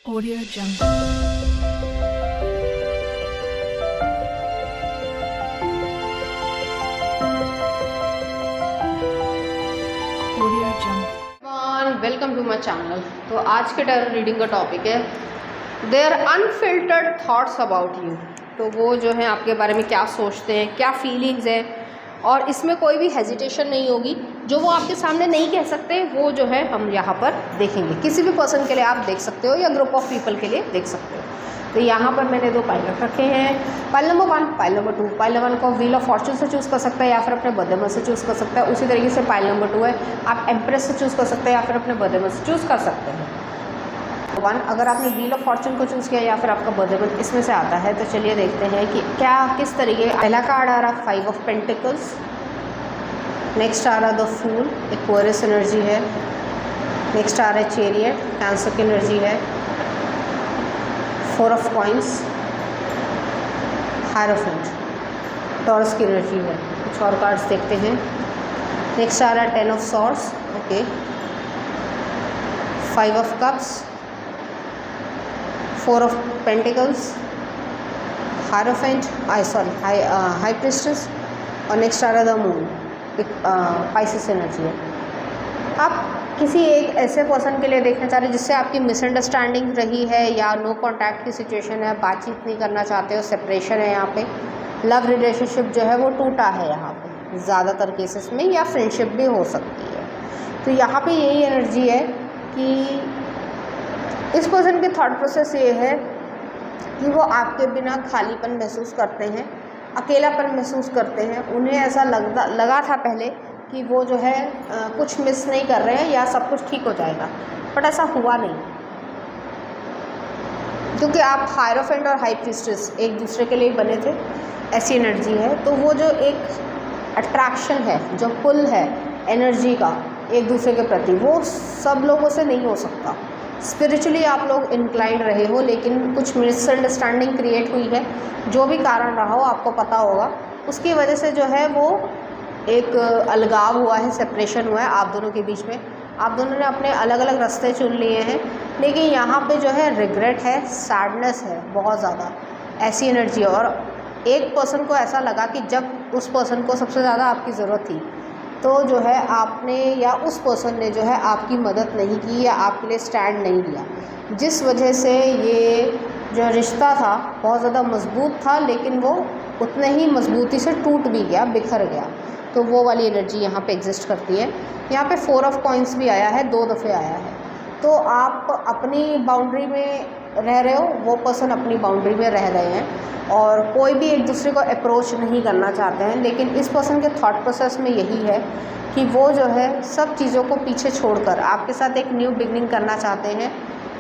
Audio Jungle. Audio Jungle. Welcome to my channel. तो आज के टैरो रीडिंग का टॉपिक है their unfiltered thoughts about you. तो वो जो है आपके बारे में क्या सोचते हैं, क्या फीलिंग्स है, और इसमें कोई भी हेजिटेशन नहीं होगी। जो वो आपके सामने नहीं कह सकते वो जो है हम यहाँ पर देखेंगे। किसी भी पर्सन के लिए आप देख सकते हो या ग्रुप ऑफ पीपल के लिए देख सकते हो। तो यहाँ पर मैंने दो पाइल रख रखे हैं, pile number 1, pile number 2। Pile number 1 को व्हील ऑफ फॉर्चून से चूज़ कर सकते हैं या फिर अपने बर्थडे मंथ से चूज़ कर सकते हैं। उसी तरीके से पाइल नंबर 2 है, आप एम्प्रेस से चूज़ कर सकते हैं या फिर अपने बर्थडे मंथ से चूज़ कर सकते हैं। 1 अगर आपने व्हील ऑफ फॉर्चून को चूज़ किया या फिर आपका बर्थडे मंथ इसमें से आता है, तो चलिए देखते हैं कि क्या किस तरीके। पहला कार्ड आ रहा 5 ऑफ पेंटिकल्स, नेक्स्ट आ रहा द फूल, एक्वेरियस एनर्जी है। नेक्स्ट आ रहा है चैरियट, कैंसर की एनर्जी है। 4 ऑफ कॉइंस, हायरोफेंट, टॉरस की एनर्जी है। कुछ और कार्ड्स देखते हैं। नेक्स्ट आ रहा है 10 of swords, okay. 5 of cups, 4 of pentacles, hierophant, high priestess, और नेक्स्ट आ रहा है द मून, पाइसेस एनर्जी है। आप किसी एक ऐसे पर्सन के लिए देखना चाह रहे हैं जिससे आपकी मिसअंडरस्टैंडिंग रही है या नो कांटेक्ट की सिचुएशन है, बातचीत नहीं करना चाहते हो, सेपरेशन है। यहाँ पे लव रिलेशनशिप जो है वो टूटा है यहाँ पे ज़्यादातर केसेस में, या फ्रेंडशिप भी हो सकती है। तो यहाँ पे यही एनर्जी है कि इस पर्सन की थॉट प्रोसेस ये है कि वो आपके बिना खालीपन महसूस करते हैं, अकेलापन महसूस करते हैं। उन्हें ऐसा लगा था पहले कि वो जो है कुछ मिस नहीं कर रहे हैं या सब कुछ ठीक हो जाएगा, बट ऐसा हुआ नहीं, क्योंकि आप हायरोफेंट और हाई प्रीस्टेस एक दूसरे के लिए बने थे, ऐसी एनर्जी है। तो वो जो एक अट्रैक्शन है, जो पुल है एनर्जी का एक दूसरे के प्रति, वो सब लोगों से नहीं हो सकता। स्पिरिचुअली आप लोग इंक्लाइंड रहे हो, लेकिन कुछ मिसअंडरस्टैंडिंग क्रिएट हुई है। जो भी कारण रहा हो आपको पता होगा, उसकी वजह से जो है वो एक अलगाव हुआ है, सेपरेशन हुआ है आप दोनों के बीच में। आप दोनों ने अपने अलग अलग रास्ते चुन लिए हैं, लेकिन यहाँ पे जो है रिग्रेट है, सैडनेस है बहुत ज़्यादा, ऐसी एनर्जी है। और एक पर्सन को ऐसा लगा कि जब उस पर्सन को सबसे ज़्यादा आपकी ज़रूरत थी, तो जो है आपने या उस पर्सन ने जो है आपकी मदद नहीं की या आपके लिए स्टैंड नहीं लिया, जिस वजह से ये जो रिश्ता था बहुत ज़्यादा मजबूत था, लेकिन वो उतने ही मजबूती से टूट भी गया, बिखर गया। तो वो वाली एनर्जी यहाँ पे एग्जिस्ट करती है। यहाँ पे 4 ऑफ कॉइंस भी आया है, 2 दफ़े आया है। तो आप अपनी बाउंड्री में रह रहे हो, वो पर्सन अपनी बाउंड्री में रह रहे हैं, और कोई भी एक दूसरे को अप्रोच नहीं करना चाहते हैं। लेकिन इस पर्सन के थॉट प्रोसेस में यही है कि वो जो है सब चीज़ों को पीछे छोड़कर आपके साथ एक न्यू बिगनिंग करना चाहते हैं,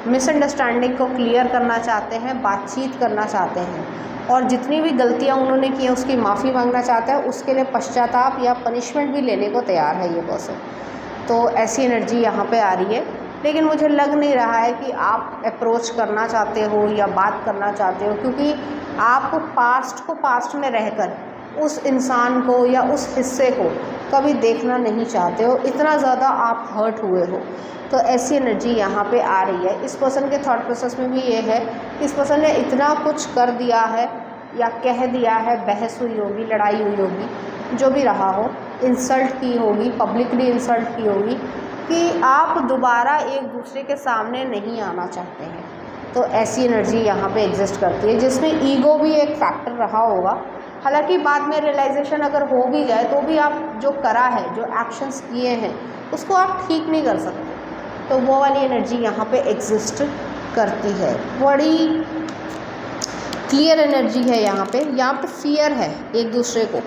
मिसअंडरस्टैंडिंग को क्लियर करना चाहते हैं, बातचीत करना चाहते हैं, और जितनी भी गलतियां उन्होंने की हैं उसकी माफ़ी मांगना चाहता है, उसके लिए पश्चाताप या पनिशमेंट भी लेने को तैयार है ये पर्सन। तो ऐसी एनर्जी यहाँ पे आ रही है, लेकिन मुझे लग नहीं रहा है कि आप अप्रोच करना चाहते हो या बात करना चाहते हो, क्योंकि आप पास्ट को पास्ट में रहकर उस इंसान को या उस हिस्से को कभी देखना नहीं चाहते हो, इतना ज़्यादा आप हर्ट हुए हो। तो ऐसी एनर्जी यहाँ पे आ रही है। इस पर्सन के थॉट प्रोसेस में भी ये है, इस पर्सन ने इतना कुछ कर दिया है या कह दिया है, बहस हुई होगी, लड़ाई हुई होगी, जो भी रहा हो, इंसल्ट की होगी, पब्लिकली इंसल्ट की होगी, कि आप दोबारा एक दूसरे के सामने नहीं आना चाहते हैं। तो ऐसी एनर्जी यहाँ पे एग्जिस्ट करती है, जिसमें ईगो भी एक फैक्टर रहा होगा। हालांकि बाद में रियलाइजेशन अगर हो भी जाए, तो भी आप जो करा है, जो एक्शंस किए हैं, उसको आप ठीक नहीं कर सकते। तो वो वाली एनर्जी यहाँ पे एग्जिस्ट करती है। बड़ी क्लियर एनर्जी है यहाँ पे फियर है एक दूसरे को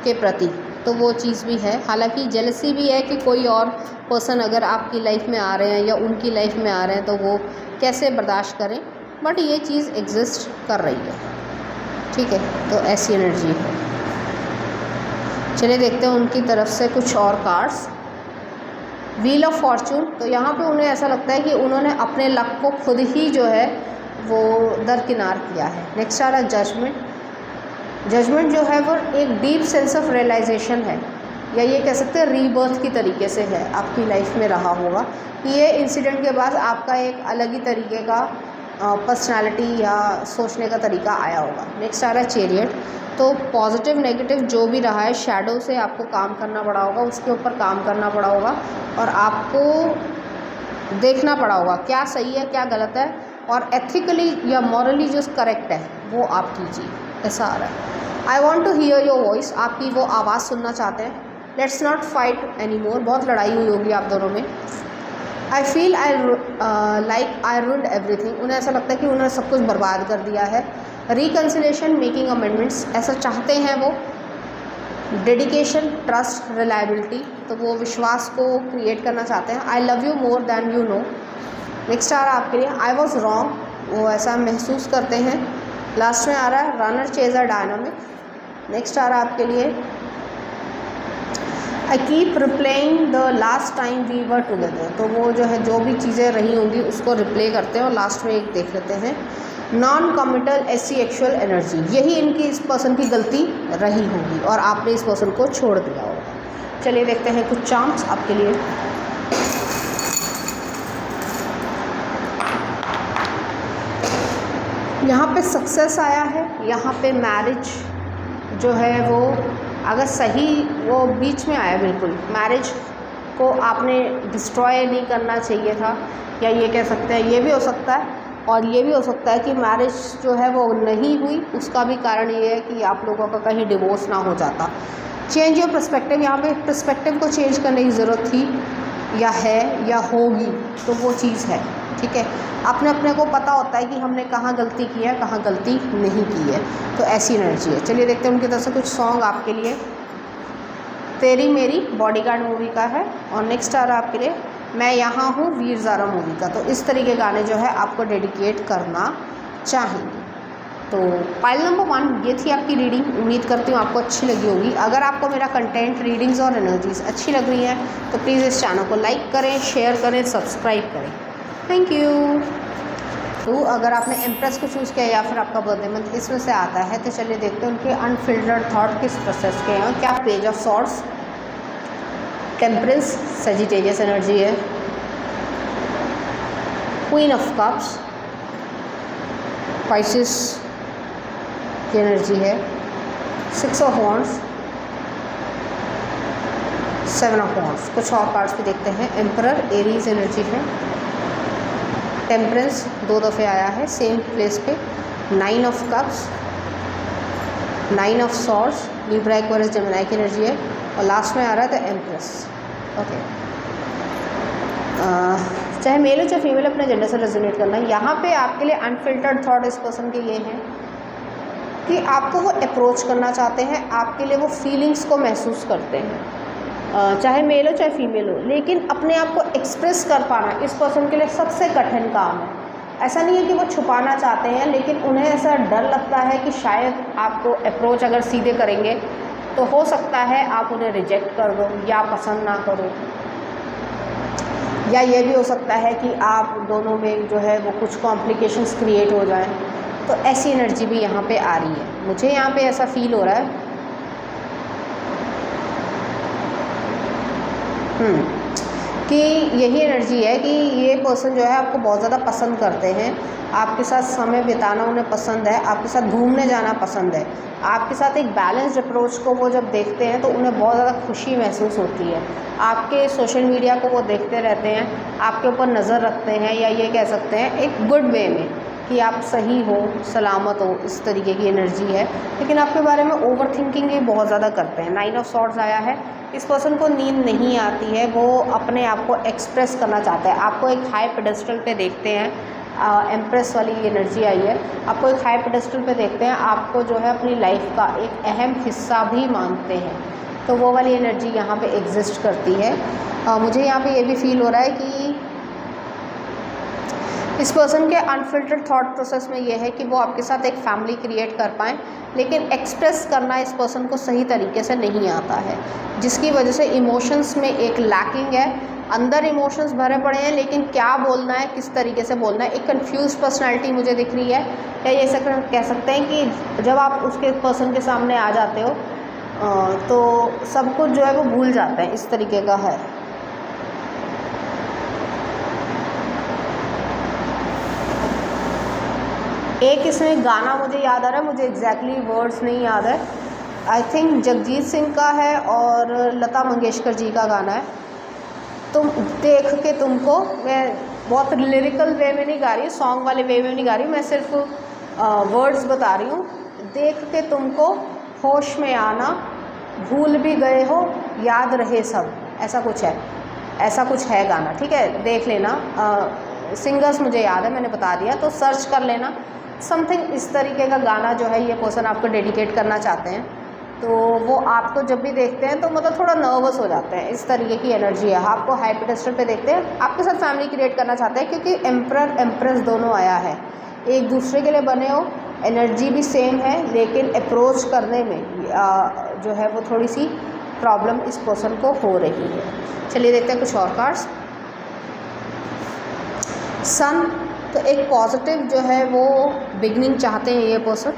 के प्रति, तो वो चीज़ भी है। हालांकि जेलसी भी है कि कोई और पर्सन अगर आपकी लाइफ में आ रहे हैं या उनकी लाइफ में आ रहे हैं, तो वो कैसे बर्दाश्त करें, बट ये चीज़ एग्जिस्ट कर रही है, ठीक है। तो ऐसी एनर्जी है। चलिए देखते हैं उनकी तरफ से कुछ और कार्ड्स। व्हील ऑफ फॉर्चून, तो यहाँ पे उन्हें ऐसा लगता है कि उन्होंने अपने लक को खुद ही जो है वो दरकिनार किया है। नेक्स्ट आ रहा जजमेंट। जजमेंट जो है वो एक डीप सेंस ऑफ रियलाइजेशन है, या ये कह सकते हैं रीबर्थ की तरीके से है, आपकी लाइफ में रहा होगा। ये इंसिडेंट के बाद आपका एक अलग ही तरीके का पर्सनालिटी या सोचने का तरीका आया होगा। नेक्स्ट आ रहा है चैरियट। तो पॉजिटिव नेगेटिव जो भी रहा है, शैडो से आपको काम करना पड़ा होगा, उसके ऊपर काम करना पड़ा होगा और आपको देखना पड़ा होगा क्या सही है क्या गलत है, और एथिकली या मॉरली जो करेक्ट है वो आप कीजिए, ऐसा आ रहा है। I want to hear your voice, आपकी वो आवाज़ सुनना चाहते हैं। Let's not fight any more, बहुत लड़ाई हुई होगी आप दोनों में। I feel like I ruled everything, उन्हें ऐसा लगता है कि उन्होंने सब कुछ बर्बाद कर दिया है। रिकन्सिलेशन, मेकिंग अमेंडमेंट्स, ऐसा चाहते हैं वो। डेडिकेशन, ट्रस्ट, रिलायबिलिटी, तो वो विश्वास को क्रिएट करना चाहते हैं। I love you more than you know. Next आ रहा है आपके लिए आई वॉज रॉन्ग, वो ऐसा महसूस करते हैं। लास्ट में आ रहा है रनर, चेजर, डायनामिक। नेक्स्ट आ रहा है आपके लिए I keep replaying the last time we were together, तो वो जो है जो भी चीज़ें रही होंगी उसको रिप्ले करते हैं। और लास्ट में एक देख लेते हैं नॉन कमिटल एसेक्सुअल एनर्जी, यही इनकी इस पर्सन की गलती रही होगी और आपने इस पर्सन को छोड़ दिया होगा। चलिए देखते हैं कुछ चार्म्स आपके लिए। यहाँ पे सक्सेस आया है, यहाँ पे मैरिज जो है वो अगर सही वो बीच में आया, बिल्कुल मैरिज को आपने डिस्ट्रॉय नहीं करना चाहिए था, या ये कह सकते हैं ये भी हो सकता है और ये भी हो सकता है कि मैरिज जो है वो नहीं हुई, उसका भी कारण ये है कि आप लोगों का कहीं डिवोर्स ना हो जाता। चेंज योर पर्सपेक्टिव, यहाँ पे पर्सपेक्टिव को चेंज करने की ज़रूरत थी या है या होगी, तो वो चीज़ है, ठीक है। अपने अपने को पता होता है कि हमने कहाँ गलती की है कहाँ गलती नहीं की है, तो ऐसी एनर्जी है। चलिए देखते हैं उनकी तरफ से कुछ सॉन्ग आपके लिए। तेरी मेरी बॉडीगार्ड मूवी का है, और नेक्स्ट आ रहा है आपके लिए मैं यहाँ हूँ वीर ज़ारा मूवी का। तो इस तरीके गाने जो है आपको डेडिकेट करना चाहेंगे। तो पाइल नंबर 1 ये थी आपकी रीडिंग। उम्मीद करती हूँ आपको अच्छी लगी होगी। अगर आपको मेरा कंटेंट, रीडिंग्स और एनर्जीज अच्छी लग रही हैं तो प्लीज़ इस चैनल को लाइक करें, शेयर करें, सब्सक्राइब करें। Thank you. तो अगर आपने एम्प्रेस को चूज़ किया या फिर आपका बर्थडे मंथ इसमें से आता है, तो चलिए देखते हैं उनके अनफिल्टर्ड थॉट किस प्रोसेस के हैं। क्या page of swords, temperance, Sagittarius energy है, क्वीन ऑफ कप्स, पाइसेस की एनर्जी है, 6 ऑफ वॉन्ड्स, 7 ऑफ वॉन्ड्स। कुछ और कार्ड्स भी देखते हैं। एम्परर, एरीज एनर्जी है, टेम्परेंस 2 दफ़े आया है सेम प्लेस पे, 9 of cups, 9 of swords, Libra, Aquarius, Gemini की एनर्जी है, और लास्ट में आ रहा है द एम्प्रेस। ओके, चाहे मेल हो चाहे फीमेल, अपने जेंडर से रेजोनेट करना है। यहाँ पे आपके लिए अनफिल्टर्ड थॉट इस पर्सन के ये हैं कि आपको वो अप्रोच करना चाहते हैं, आपके लिए वो फीलिंग्स को महसूस करते हैं, चाहे मेल हो चाहे फीमेल हो, लेकिन अपने आप को एक्सप्रेस कर पाना इस पर्सन के लिए सबसे कठिन काम है। ऐसा नहीं है कि वो छुपाना चाहते हैं, लेकिन उन्हें ऐसा डर लगता है कि शायद आपको अप्रोच अगर सीधे करेंगे तो हो सकता है आप उन्हें रिजेक्ट कर दो या पसंद ना करो, या ये भी हो सकता है कि आप दोनों में जो है वो कुछ कॉम्प्लिकेशंस क्रिएट हो जाएं। तो ऐसी एनर्जी भी यहाँ पे आ रही है, मुझे यहाँ पे ऐसा फील हो रहा है। कि यही एनर्जी है कि ये पर्सन जो है आपको बहुत ज़्यादा पसंद करते हैं, आपके साथ समय बिताना उन्हें पसंद है, आपके साथ घूमने जाना पसंद है, आपके साथ एक बैलेंस्ड अप्रोच को वो जब देखते हैं तो उन्हें बहुत ज़्यादा खुशी महसूस होती है। आपके सोशल मीडिया को वो देखते रहते हैं, आपके ऊपर नज़र रखते हैं, या ये कह सकते हैं एक गुड वे में कि आप सही हो, सलामत हो, इस तरीके की एनर्जी है। लेकिन आपके बारे में ओवर थिंकिंग ये बहुत ज़्यादा करते हैं। 9 ऑफ सॉर्ड्स आया है, इस पर्सन को नींद नहीं आती है, वो अपने आप को एक्सप्रेस करना चाहता है। आपको एक हाई पेडेस्टल पे देखते हैं, एम्प्रेस वाली एनर्जी आई है, आपको एक हाई पेडेस्टल पे देखते हैं, आपको जो है अपनी लाइफ का एक अहम हिस्सा भी मानते हैं, तो वो वाली एनर्जी यहाँ पे एग्जिस्ट करती है। मुझे यहाँ पे ये भी फील हो रहा है कि इस पर्सन के अनफिल्टर्ड थॉट प्रोसेस में ये है कि वो आपके साथ एक फैमिली क्रिएट कर पाएँ, लेकिन एक्सप्रेस करना इस पर्सन को सही तरीके से नहीं आता है, जिसकी वजह से इमोशंस में एक लैकिंग है। अंदर इमोशंस भरे पड़े हैं, लेकिन क्या बोलना है, किस तरीके से बोलना है, एक कंफ्यूज पर्सनालिटी मुझे दिख रही है। या ये कह सकते हैं कि जब आप उसके पर्सन के सामने आ जाते हो तो सब कुछ जो है वो भूल जाते हैं, इस तरीके का है। एक इसमें गाना मुझे याद आ रहा है, मुझे एग्जैक्टली वर्ड्स नहीं याद है, आई थिंक जगजीत सिंह का है और लता मंगेशकर जी का गाना है। तुम देख के तुमको, मैं बहुत लिरिकल वे में नहीं गा रही, सॉन्ग वाले वे में नहीं गा रही, मैं सिर्फ वर्ड्स बता रही हूँ। देख के तुमको होश में आना, भूल भी गए हो याद रहे सब, ऐसा कुछ है गाना, ठीक है, देख लेना। सिंगर्स मुझे याद है, मैंने बता दिया, तो सर्च कर लेना। समथिंग इस तरीके का गाना जो है ये पर्सन आपको डेडिकेट करना चाहते हैं, तो वो आपको जब भी देखते हैं तो मतलब थोड़ा नर्वस हो जाते हैं, इस तरीके की एनर्जी है। आपको हाई पेडेस्टल पे देखते हैं, आपके साथ फैमिली क्रिएट करना चाहते हैं, क्योंकि एम्परर एम्प्रेस दोनों आया है, एक दूसरे के लिए बने हो, एनर्जी भी सेम है, लेकिन अप्रोच करने में जो है वो थोड़ी सी प्रॉब्लम इस पर्सन को हो रही है। चलिए देखते हैं कुछ और कार्ड्स। सन, तो एक पॉजिटिव जो है वो बिगनिंग चाहते हैं ये पर्सन।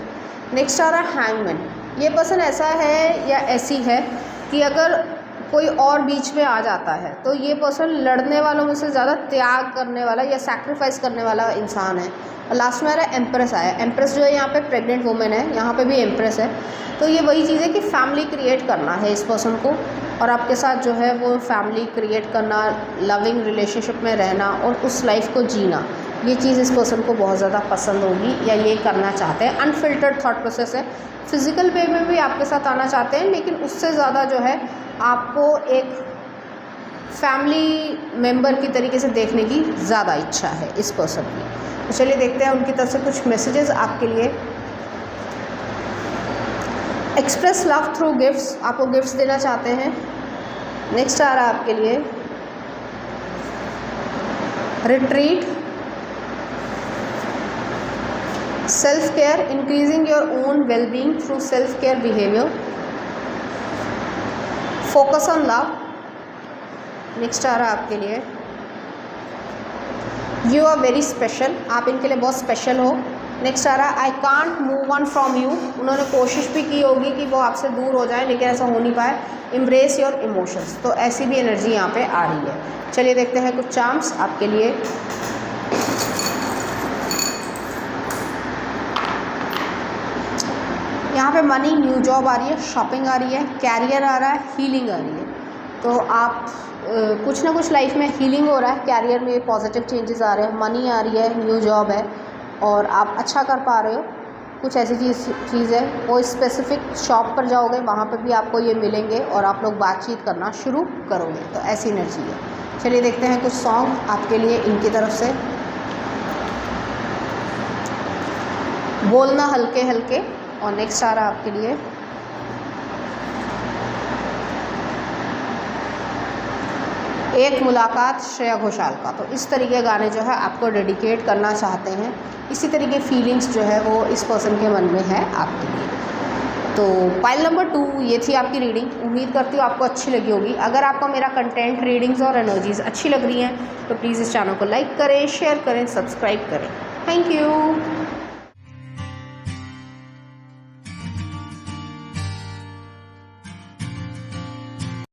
नेक्स्ट आ रहा है हैंगमैन। ये पर्सन ऐसा है या ऐसी है कि अगर कोई और बीच में आ जाता है तो ये पर्सन लड़ने वालों में से ज़्यादा त्याग करने वाला या सैक्रिफाइस करने वाला इंसान है। और लास्ट में आ रहा है एम्प्रेस आया। एम्प्रेस जो है यहाँ पे प्रेग्नेंट वुमेन है, यहाँ पे भी एम्प्रेस है। तो ये वही चीज़ है कि फैमिली क्रिएट करना है इस पर्सन को, और आपके साथ जो है वो फैमिली क्रिएट करना, लविंग रिलेशनशिप में रहना और उस लाइफ को जीना, ये चीज़ इस पर्सन को बहुत ज़्यादा पसंद होगी या ये करना चाहते हैं। अनफिल्टर्ड थॉट प्रोसेस है, फिज़िकल वे में भी आपके साथ आना चाहते हैं, लेकिन उससे ज़्यादा जो है आपको एक फैमिली मेम्बर की तरीके से देखने की ज़्यादा इच्छा है इस पर्सन की। तो चलिए देखते हैं उनकी तरफ से कुछ मैसेजेस आपके लिए। एक्सप्रेस लव थ्रू गिफ्ट्स, आपको गिफ्ट्स देना चाहते हैं। नेक्स्ट आ रहा है आपके लिए retreat, self care, increasing your own wellbeing through self care behaviour, focus on love. Next आ रहा है आपके लिए यू आर वेरी स्पेशल, आप इनके लिए बहुत स्पेशल हो। नेक्स्ट आ रहा है I can't move on from you, उन्होंने कोशिश भी की होगी कि वो आपसे दूर हो जाए लेकिन ऐसा हो नहीं पाए। एम्ब्रेस योर इमोशंस, तो ऐसी भी एनर्जी यहाँ पे आ रही है। चलिए देखते हैं कुछ चार्म्स आपके लिए। यहाँ पे मनी, न्यू जॉब आ रही है, शॉपिंग आ रही है, कैरियर आ रहा है, हीलिंग आ रही है। तो आप कुछ ना कुछ लाइफ में हीलिंग हो रहा है, कैरियर में पॉजिटिव चेंजेस आ रहे हैं, मनी आ रही है, न्यू जॉब है और आप अच्छा कर पा रहे हो। कुछ ऐसी चीज़ है, कोई स्पेसिफिक शॉप पर जाओगे, वहाँ पर भी आपको ये मिलेंगे और आप लोग बातचीत करना शुरू करोगे, तो ऐसी एनर्जी है। चलिए देखते हैं कुछ सॉन्ग आपके लिए इनकी तरफ से। बोलना हल्के हल्के, और नेक्स्ट आ रहा है आपके लिए एक मुलाकात श्रेया घोषाल का। तो इस तरीके के गाने जो है आपको डेडिकेट करना चाहते हैं, इसी तरीके फीलिंग्स जो है वो इस पर्सन के मन में है आपके लिए। तो पाइल नंबर 2 ये थी आपकी रीडिंग। उम्मीद करती हूँ आपको अच्छी लगी होगी। अगर आपको मेरा कंटेंट, रीडिंग्स और एनर्जीज़ अच्छी लग रही हैं तो प्लीज़ इस चैनल को लाइक करें, शेयर करें, सब्सक्राइब करें। Thank you.